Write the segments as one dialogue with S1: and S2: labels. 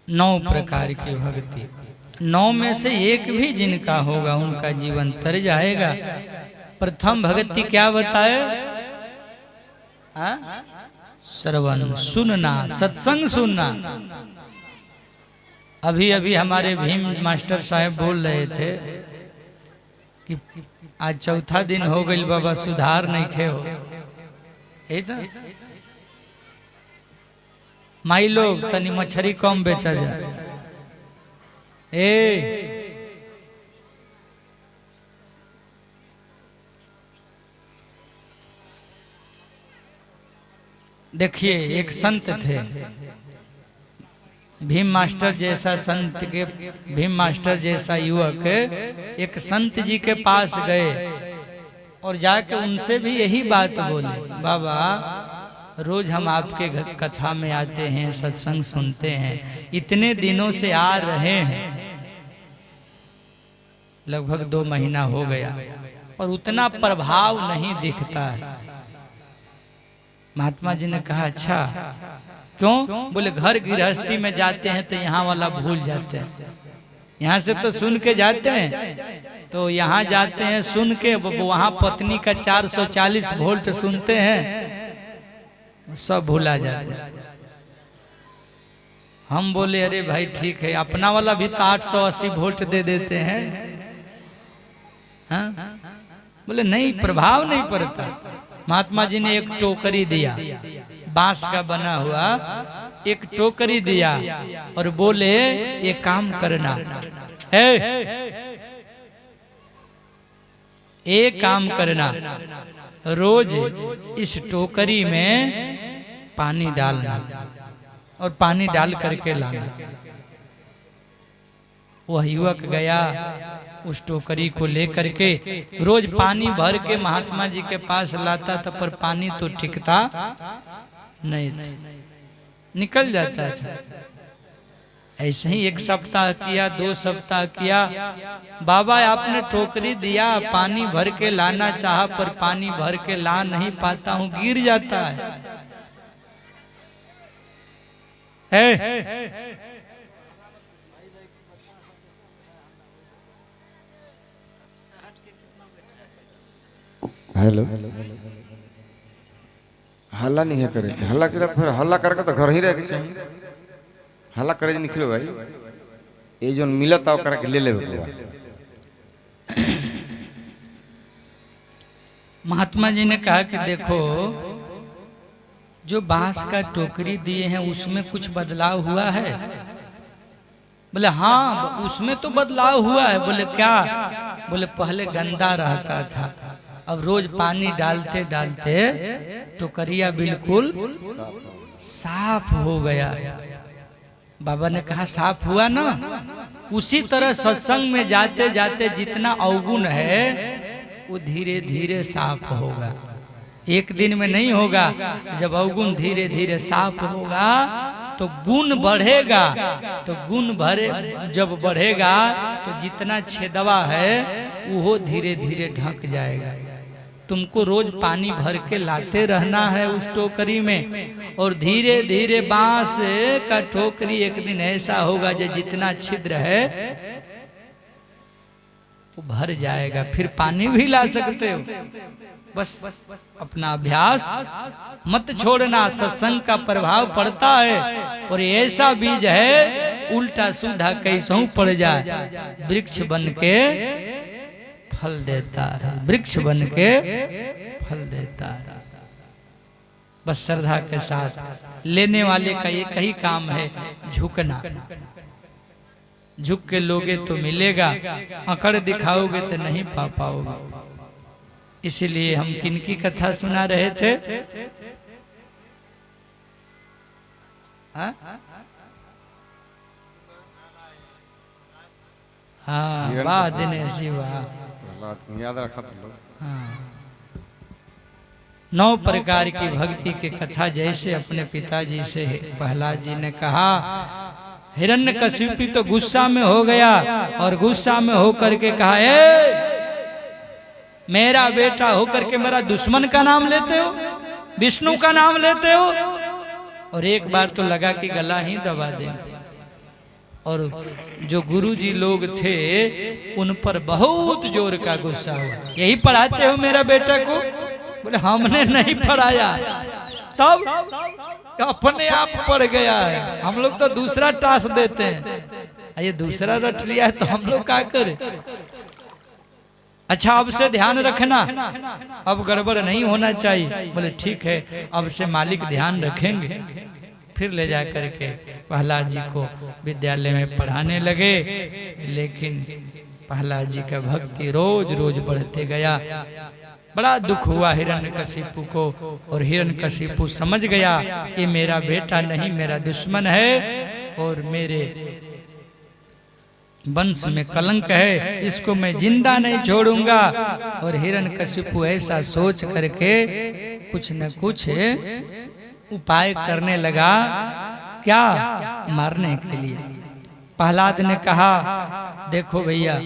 S1: 9 प्रकार की भक्ति, 9 में से एक भी जिनका होगा उनका जीवन तर जाएगा। प्रथम भक्ति क्या बताए? श्रवण, सुनना, सत्संग सुनना। अभी अभी हमारे भीम मास्टर साहब बोल रहे थे कि आज चौथा दिन हो गई बाबा, सुधार नहीं खे हो। माई लोग तनी मछली कम बेचा जाए। देखिए, एक संत थे, भीम मास्टर जैसा संत के, भीम मास्टर जैसा युवक एक संत जी के पास गए और जाके उनसे भी यही बात बोले, बाबा रोज हम आपके कथा में आते हैं, सत्संग सुनते हैं, इतने दिनों से आ रहे हैं, लगभग 2 महीना हो गया और उतना प्रभाव नहीं दिखता है। महात्मा जी ने कहा अच्छा क्यों? बोले घर गृहस्थी में जाते हैं तो यहाँ वाला भूल जाते हैं, यहाँ से तो सुन के जाते हैं, तो यहाँ जाते हैं सुन के, वहाँ पत्नी का 440 वोल्ट सुनते हैं, सब भूला जाते हैं। हम बोले अरे भाई ठीक है, अपना वाला भी तो 880 वोल्ट दे देते हैं। हाँ? बोले नहीं, प्रभाव नहीं पड़ता। महात्मा जी ने एक टोकरी दिया, बांस का बना हुआ एक टोकरी दिया और बोले ये काम करना, एक काम करना, रोज इस टोकरी में पानी डालना और पानी डाल करके लाना। वह युवक गया, उस टोकरी को लेकर के रोज पानी भर के महात्मा जी के पास लाता था, पर पानी तो टिकता नहीं था, निकल जाता था। ऐसे ही 1 सप्ताह किया, 2 सप्ताह किया, बाबा आपने टोकरी दिया, पानी भर के लाना चाहा पर पानी भर के ला नहीं पाता हूँ, गिर जाता है।
S2: हेलो, हल्ला नहीं है करे, हल्ला कर फिर हल्ला करके तो घर ही रह गए, हल्ला करे निकलो भाई, ये जो मिलत आओ करके ले ले।
S1: महात्मा जी ने कहा कि देखो जो बांस का टोकरी दिए हैं उसमें कुछ बदलाव हुआ है? बोले हाँ उसमें तो बदलाव हुआ है। बोले क्या? बोले पहले गंदा रहता था, अब रोज पानी डालते डालते टोकरिया बिल्कुल साफ हो गया। बाबा ने कहा साफ हुआ ना? उसी तरह सत्संग में जाते जाते जितना अवगुण है वो धीरे धीरे साफ होगा। एक दिन में नहीं होगा, जब अवगुण धीरे धीरे साफ होगा तो गुण बढ़ेगा, तो गुण जब बढ़ेगा तो जितना छेदवा है वो धीरे धीरे ढक जाएगा। तुमको रोज पानी भर के लाते रहना है उस टोकरी में, और धीरे धीरे बांस का टोकरी एक दिन ऐसा होगा जो जितना छिद्र है वो भर जाएगा, फिर पानी भी ला सकते हो। बस अपना अभ्यास मत छोड़ना, सत्संग का प्रभाव पड़ता है और ऐसा बीज है उल्टा सीधा कैसों पड़ जाए, वृक्ष बन के फल देता है, वृक्ष बन के फल देता है। बस श्रद्धा के साथ लेने वाले का एक ही काम है, झुकना। झुक के लोगे तो मिलेगा, अकड़ दिखाओगे तो नहीं पा पाओगे। इसीलिए हम किनकी कथा सुना रहे थे? हाँ वाह दिनेश जी वाह,
S2: याद रखा।
S1: हाँ 9 प्रकार की भक्ति की कथा। जैसे अपने पिताजी से प्रहलाद जी ने कहा, हिरण्यकशिपु तो गुस्सा में हो गया और गुस्सा में होकर के कहा मेरा बेटा होकर के मेरा दुश्मन का नाम लेते हो, विष्णु का नाम लेते हो, और एक बार तो लगा कि गला ही दबा दे। और जो गुरुजी लोग थे उन पर बहुत जोर का गुस्सा हुआ। यही पढ़ाते हो मेरा बेटा को? बोले हमने नहीं पढ़ाया। तब अपने आप पढ़ गया है। हम लोग तो दूसरा टास्क देते हैं, ये दूसरा रट लिया है तो हम लोग क्या करें? अच्छा अब से ध्यान रखना, अब गड़बड़ नहीं होना चाहिए। बोले ठीक है, अब से मालिक ध्यान रखेंगे। फिर ले जा करके प्रहलाद जी को विद्यालय में पढ़ाने लगे। लेकिन प्रहलाद जी का भक्ति रोज रोज बढ़ते गया। बड़ा दुख हुआ हिरण्यकशिपु को, और हिरण्यकशिपु समझ गया ये मेरा बेटा नहीं, मेरा दुश्मन है और मेरे वंश में कलंक है, इसको मैं जिंदा नहीं छोड़ूंगा। और हिरण्यकशिपु ऐसा सोच करके कुछ न कुछ उपाय करने लगा, क्या? मारने के लिए। प्रहलाद ने कहा देखो भैया,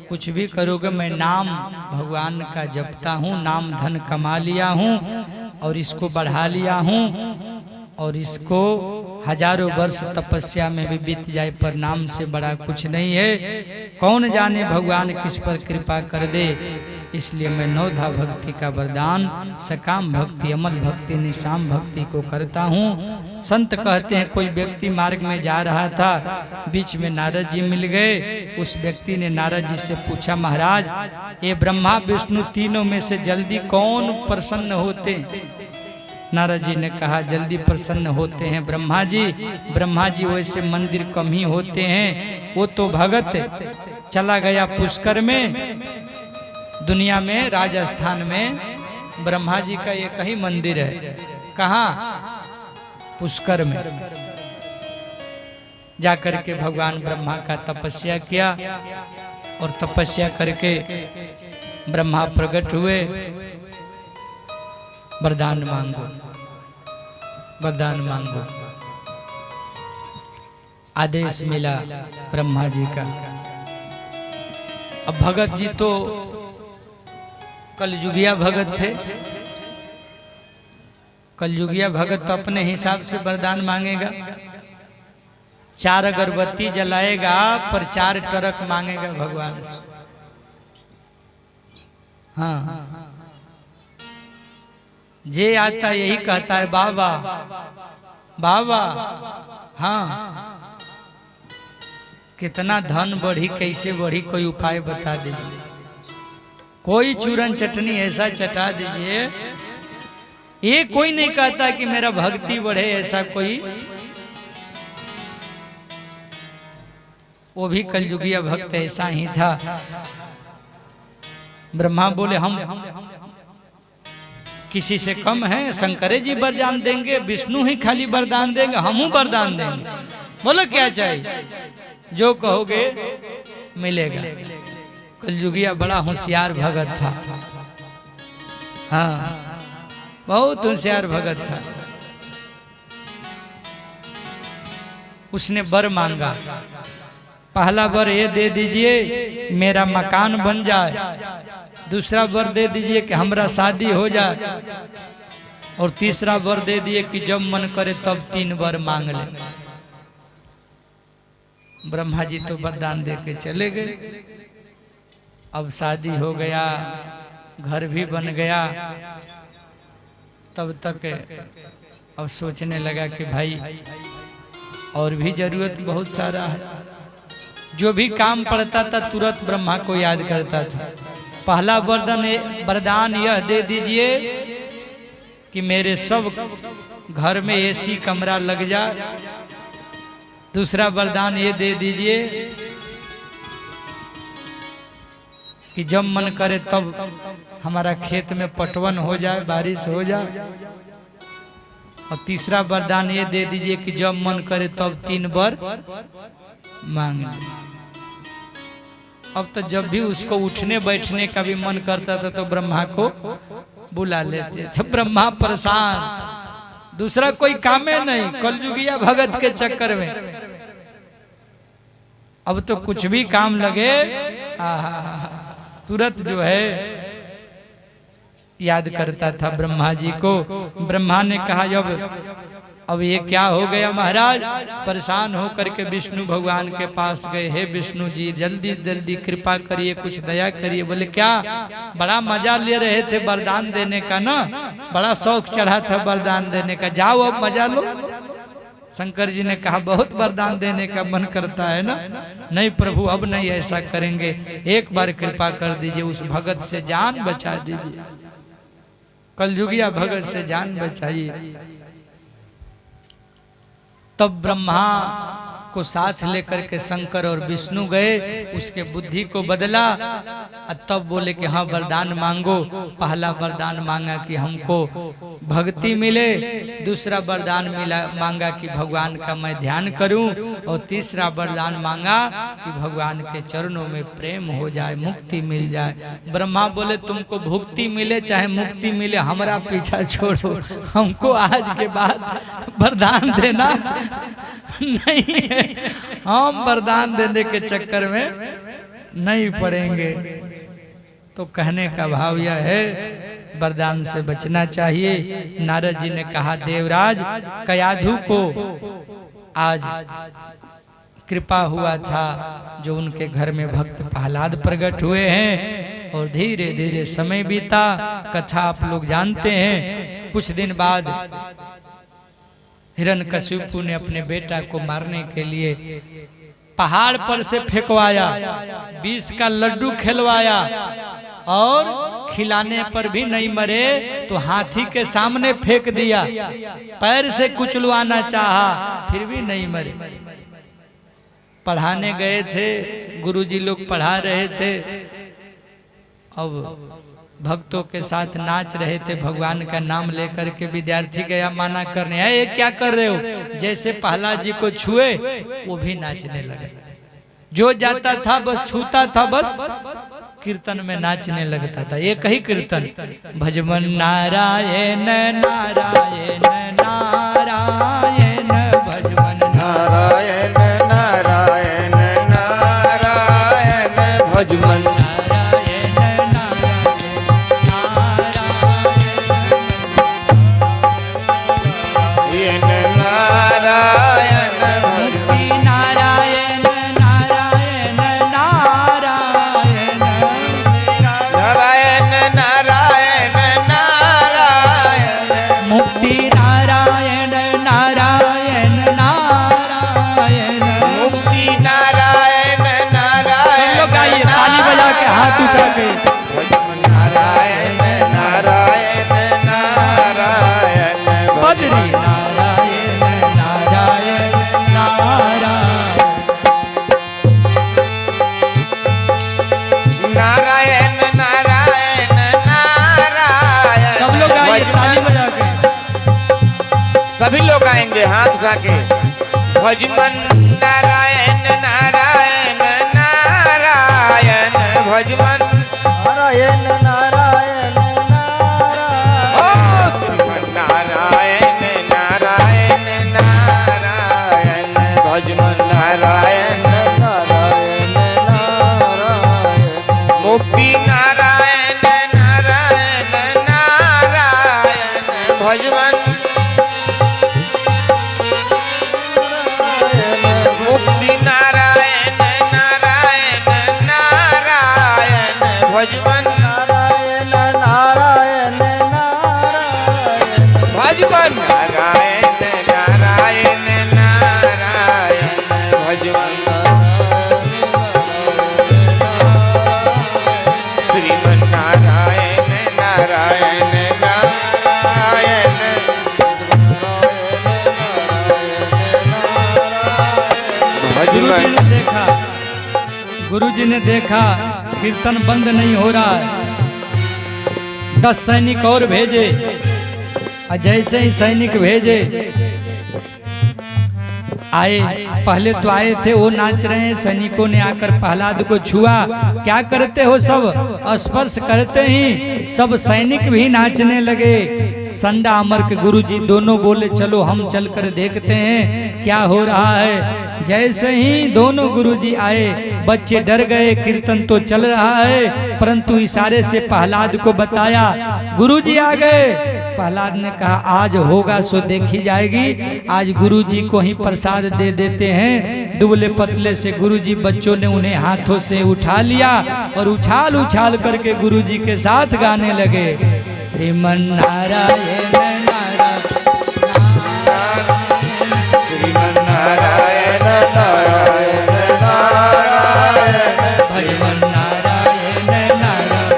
S1: कुछ भी करोगे, मैं नाम भगवान का जपता हूँ, नाम धन कमा लिया हूँ और इसको बढ़ा लिया हूँ, और इसको हजारों वर्ष तपस्या में भी बीत जाए पर नाम से बड़ा कुछ नहीं है। कौन जाने भगवान किस पर कृपा कर दे। इसलिए मैं नौधा भक्ति का वरदान, सकाम भक्ति, अमल भक्ति, निशाम भक्ति को करता हूँ। संत कहते हैं कोई व्यक्ति मार्ग में जा रहा था, बीच में नारद जी मिल गए। उस व्यक्ति ने नारद जी से पूछा, महाराज ये ब्रह्मा विष्णु तीनों में से जल्दी कौन प्रसन्न होते? नारद जी ने कहा जल्दी प्रसन्न होते हैं ब्रह्मा जी। ब्रह्मा जी वैसे मंदिर कम ही होते हैं, वो तो भगत चला गया पुष्कर में। दुनिया में राजस्थान में ब्रह्मा जी का एक ही मंदिर है। कहाँ? पुष्कर में। जाकर के भगवान ब्रह्मा का तपस्या किया, और तपस्या करके ब्रह्मा प्रकट हुए। वरदान मांगो, वरदान मांगो। आदेश मिला ब्रह्मा जी का। अब भगत जी तो कलयुगिया भगत थे। कलयुगिया भगत तो अपने हिसाब से वरदान मांगेगा। 4 अगरबत्ती जलाएगा पर 4 टरक मांगेगा भगवान। हाँ, जे आता यही कहता है बाबा बाबा। हाँ, कितना धन बढ़ी, कैसे बढ़ी, कोई उपाय बता दीजिए। कोई चूरन चटनी ऐसा चटा दीजिए। ये कोई नहीं कहता कि मेरा भक्ति बढ़े, ऐसा कोई। वो भी कलयुगिया भक्त ऐसा ही था। ब्रह्मा बोले हम किसी से कम है? शंकरे जी वरदान देंगे, विष्णु ही खाली वरदान देंगे, हम वरदान देंगे। बोलो क्या चाहिए? जो कहोगे मिलेगा। कलयुगिया बड़ा होशियार भगत था। हाँ, बहुत होशियार भगत था। उसने वर मांगा। पहला वर ये दे दीजिए मेरा मकान बन जाए। दूसरा वर दे दीजिए कि हमरा शादी हो जाए। और तीसरा वर दे दिए कि जब मन करे तब 3 वर मांग ले। ब्रह्मा जी तो वरदान दे के चले गए। अब शादी हो गया, घर भी बन गया। तब तक अब सोचने लगा कि भाई और भी जरूरत बहुत सारा है। जो भी काम पड़ता था तुरंत ब्रह्मा को याद करता था। पहला वरदान यह दे दीजिए कि मेरे सब घर में एसी कमरा लग जाए। दूसरा वरदान ये दे दीजिए कि जब मन करे तब हमारा खेत में पटवन हो जाए, बारिश हो जाए। और तीसरा वरदान ये दे दीजिए कि जब मन करे तब 3 वर मांग। अब तो जब भी उसको उठने बैठने का भी मन करता था तो ब्रह्मा को बुला लेते थे। ब्रह्मा परेशान, दूसरा कोई काम है नहीं कलयुगिया भगत के चक्कर में। अब तो कुछ भी काम लगे तुरंत जो है याद करता था ब्रह्मा जी को। ब्रह्मा ने कहा जब अब ये क्या हो गया महाराज, परेशान होकर के विष्णु भगवान के पास गए, हे विष्णु जी जल्दी जल्दी कृपा करिए, कुछ दया करिए। बोले क्या, बड़ा मजा ले रहे थे वरदान देने का ना, बड़ा शौक चढ़ा था वरदान देने का, जाओ अब मजा लो। शंकर जी ने कहा बहुत वरदान देने का मन करता है ना, नहीं प्रभु अब नहीं ऐसा करेंगे, एक बार कृपा कर दीजिए, उस भगत से जान बचा दीजिए, कलयुगिया भगत से जान बचाइए। तब ब्रह्मा को साथ लेकर के शंकर और विष्णु गए, उसके बुद्धि को बदला, तब बोले कि हाँ वरदान मांगो। पहला वरदान मांगा कि हमको भक्ति मिले, दूसरा वरदान मांगा कि भगवान का मैं ध्यान करूं, और तीसरा वरदान मांगा कि भगवान के चरणों में प्रेम हो जाए, मुक्ति मिल जाए। ब्रह्मा बोले तुमको भुक्ति मिले चाहे मुक्ति मिले, हमारा पीछा छोड़ो, हमको आज के बाद वरदान देना नहीं है, हम वरदान देने के चक्कर में नहीं पड़ेंगे। तो कहने का भाव यह है वरदान से बचना चाहिए। नारद जी ने कहा देवराज कयाधु को आज कृपा हुआ था, जो उनके घर में भक्त प्रहलाद प्रकट हुए हैं, और धीरे धीरे समय बीता। कथा आप लोग जानते हैं। कुछ दिन बाद हिरण्यकशिपु ने अपने बेटा को मारने के लिए पहाड़ पर से फेंकवाया, 20 का लड्डू खिलवाया, और खिलाने पर भी नहीं मरे तो हाथी के सामने फेंक दिया, पैर से कुचलवाना चाहा फिर भी नहीं मरे। पढ़ाने गए थे, गुरुजी लोग पढ़ा रहे थे, अब भक्तों के साथ नाच रहे थे, भगवान का नाम लेकर के विद्यार्थी गया माना करने, ये क्या कर रहे हो। जैसे प्रहलाद जी को छुए वो भी नाचने लगे, जो जाता था बस छूता था, बस कीर्तन में नाचने लगता था। एक ही कीर्तन, भजमन नारायण नारायण नारायण, भजमन
S2: नारायण नारायण नारायण, भजमन
S1: हाथ उठा के
S2: नारायण नारायण नारायण,
S1: बद्री नारायण नारायण
S2: नारायण नारायण नारायण।
S1: सब लोग आइए ताली बजा के,
S2: सभी लोग आएंगे हाथ उठा के। भजमन नारायण नारायण नारायण, भजमन
S3: नारायण नारायण
S2: नारायण नारायण नारायण, भजमन नारायण
S3: नारायण नारायण,
S2: मुक्ति नारायण नारायण नारायण, भजमन मुक्ति नारायण नारायण नारायण, भजमन
S3: नारायण नारायण नारायण,
S2: भजमन नारायण नारायण नारायण, भजमन श्रीमन नारायण नारायण नारायण,
S1: गुरुजी ने देखा, गुरुजी ने देखा कीर्तन बंद नहीं हो रहा है, 10 सैनिक और भेजे, और जैसे ही सैनिक भेजे आए, पहले तो आए थे वो नाच रहे हैं, सैनिकों ने आकर प्रहलाद को छुआ, क्या करते हो सब, स्पर्श करते ही सब सैनिक भी नाचने लगे। संडा अमर के गुरुजी दोनों बोले चलो हम चलकर देखते हैं क्या हो रहा है। जैसे ही दोनों गुरुजी आए, बच्चे डर गए, कीर्तन तो चल रहा है, परंतु इशारे से प्रहलाद को बताया। गुरुजी आ गए, प्रहलाद ने कहा आज होगा सो देखी जाएगी, आज गुरुजी को ही प्रसाद दे देते हैं। दुबले पतले से गुरुजी, बच्चों ने उन्हें हाथों से उठा लिया और उछाल उछाल करके गुरुजी के साथ गाने लगे, श्रीमन नारायण नारायण
S3: श्रीमन नारायण नारायण नारायण
S1: भजमन नारायण नारायण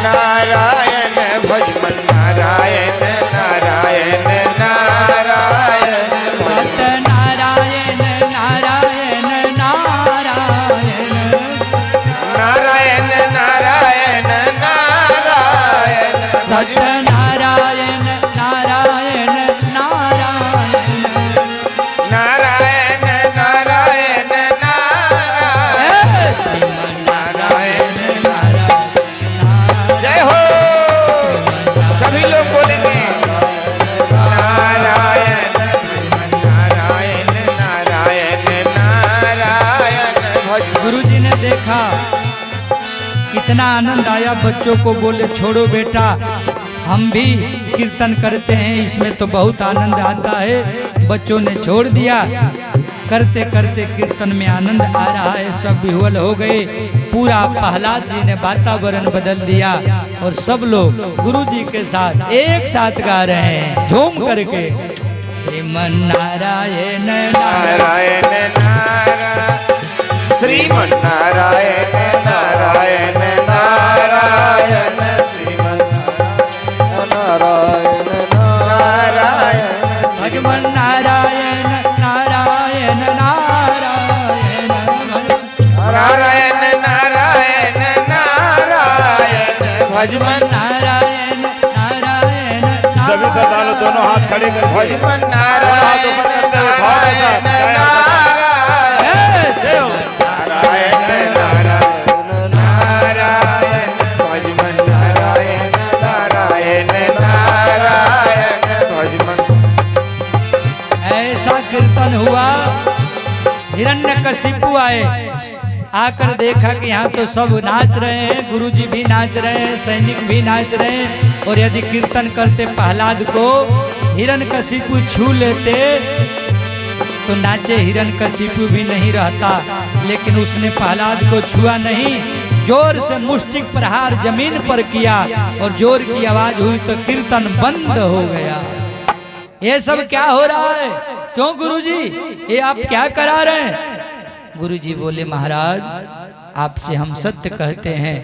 S3: नारायण भजमन नारायण नारायण नारायण
S1: सत्यनारायण नारायण नारायण
S3: नारायण नारायण नारायण
S1: सत्यनारायण नारायण नारायण
S3: नारायण नारायण नारायण
S1: श्रीमन नारायण नारायण
S3: जय हो सभी लोग बोलेंगे नारायण नारायण नारायण नारायण भज
S1: गुरुजी ने देखा, इतना आनंद आया, बच्चों को बोले छोड़ो बेटा, हम भी कीर्तन करते हैं, इसमें तो बहुत आनंद आता है। बच्चों ने छोड़ दिया, करते करते कीर्तन में आनंद आ रहा है, सब विह्वल हो गए। पूरा प्रहलाद जी ने वातावरण बदल दिया और सब लोग गुरुजी के साथ एक साथ गा रहे हैं झूम करके, श्रीमन नारायण नारायण
S3: नारायण नारायण श्रीमन नारायण नारायण नारायण श्रीमन नारायण नारायण
S1: भगवान नारायण नारायण नारायण
S3: नारायण नारायण नारायण भजमन
S1: नारायण नारायण
S4: सभी श्रद्धालु दोनों हाथ खड़े कर
S3: भजमन नारायण नारायण नारायण नारायण नारायण भजमन नारायण नारायण नारायण भजमन
S1: ऐसा कीर्तन हुआ। हिरण्यकशिपु आए, आकर देखा कि यहाँ तो सब नाच रहे हैं, गुरुजी भी नाच रहे हैं, सैनिक भी नाच रहे हैं, और यदि कीर्तन करते प्रहलाद को हिरण्यकशिपु छू लेते तो नाचे हिरण्यकशिपु भी नहीं रहता, लेकिन उसने प्रहलाद को छुआ नहीं, जोर से मुष्टिक प्रहार जमीन पर किया और जोर की आवाज हुई तो कीर्तन बंद हो गया। ये सब क्या हो रहा है? क्यों गुरुजी, ये आप क्या करा रहे हैं? गुरुजी बोले, महाराज आपसे हम सत्य कहते हैं,